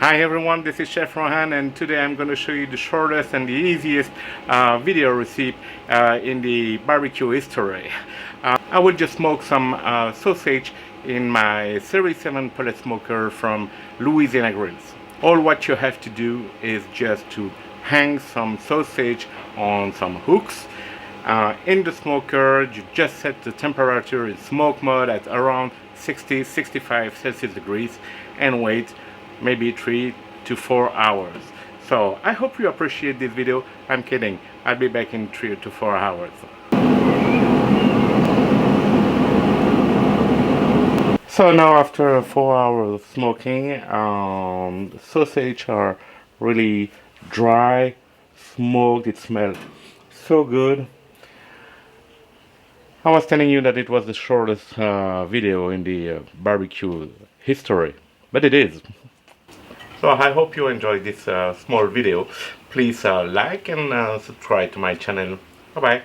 Hi everyone, this is Chef Rohan, and today I'm going to show you the shortest and the easiest video recipe in the barbecue history. I will just smoke some sausage in my Serie 7 pellet smoker from Louisiana Grills. All what you have to do is just to hang some sausage on some hooks in the smoker. You just set the temperature in smoke mode at around 60-65 Celsius degrees and wait maybe 3 to 4 hours. So I hope you appreciate this video. I'm kidding, I'll be back in 3 to 4 hours. So now after 4 hours of smoking, the sausage are really dry, smoked. It smells so good. I was telling you that it was the shortest video in the barbecue history, but it is. So I hope you enjoyed this small video. Please like and subscribe to my channel. Bye bye.